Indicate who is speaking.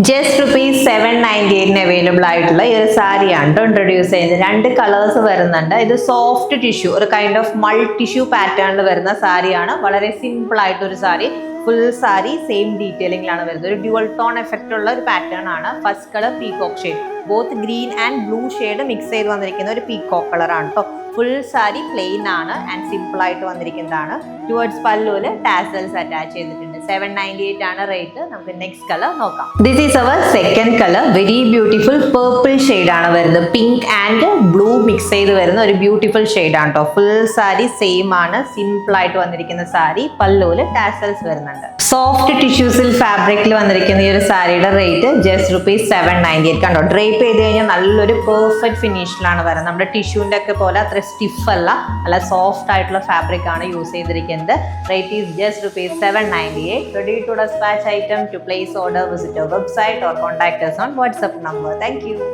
Speaker 1: Just ₹798 available ആയിട്ടുള്ള ഈ ഒരു സാരിയാണ് ഇൻട്രൊഡ്യൂസ് ചെയ്യുന്നത്. 2 കളേഴ്സ് വരുന്നുണ്ട്. ഇത് സോഫ്റ്റ് ടിഷ്യൂ, ഒരു കൈൻഡ് ഓഫ് മൾ ടിഷ്യൂ പാറ്റേണിൽ വരുന്ന സാരിയാണ്. വളരെ സിമ്പിൾ ആയിട്ടൊരു സാരി. ഫുൾ സാരി സെയിം ഡീറ്റെയിലിംഗിലാണ് വരുന്നത്. ഒരു ഡ്യുവൽ ടോൺ എഫക്റ്റ് ഉള്ള ഒരു പാറ്റേൺ ആണ്. First colour peacock shade, both green and blue shade mix ചെയ്ത് വന്നിരിക്കുന്ന ഒരു പീകോക്ക് കളറാണ് കേട്ടോ. ഫുൾ സാരി പ്ലെയിൻ ആണ് ആൻഡ് സിമ്പിൾ ആയിട്ട് വന്നിരിക്കുന്നതാണ്. ടുവേർഡ്സ് പല്ലുവില് ടാസൽസ് അറ്റാച്ച് ചെയ്തിട്ടുണ്ട്. 798 ആണ് റേറ്റ്. നമുക്ക് നെക്സ്റ്റ് കളർ നോക്കാം. This is our second colour. Very beautiful purple shade ആണ് വരുന്നത്. പിങ്ക് ആൻഡ് ബ്ലൂ മിക്സ് ചെയ്ത് വരുന്ന ഒരു ബ്യൂട്ടിഫുൾ ഷെയ്ഡ് ആണ് കേട്ടോ. ഫുൾ സാരി സെയിം ആണ്, സിമ്പിൾ ആയിട്ട് വന്നിരിക്കുന്ന സാരി. പല്ലുവില് ടാസൽസ് വരുന്നുണ്ട്. സോഫ്റ്റ് ടിഷ്യൂസിൽ ഫാബ്രിക്കിൽ വന്നിരിക്കുന്ന ഈ ഒരു സാരിയുടെ റേറ്റ് ജസ്റ്റ് ₹798. കണ്ടോ, ഡ്രേപ്പ് ചെയ്ത് കഴിഞ്ഞാൽ നല്ലൊരു പെർഫെക്റ്റ് ഫിനിഷിലാണ് വരുന്നത്. നമ്മുടെ ടിഷ്യൂന്റെ ഒക്കെ പോലെ അത്ര സ്റ്റിഫ് അല്ല, നല്ല സോഫ്റ്റ് ആയിട്ടുള്ള ഫാബ്രിക് ആണ് യൂസ് ചെയ്തിരിക്കുന്നത്. Rate is just ₹798. Ready to dispatch item. To place order, visit our website or contact us on WhatsApp number. Thank you.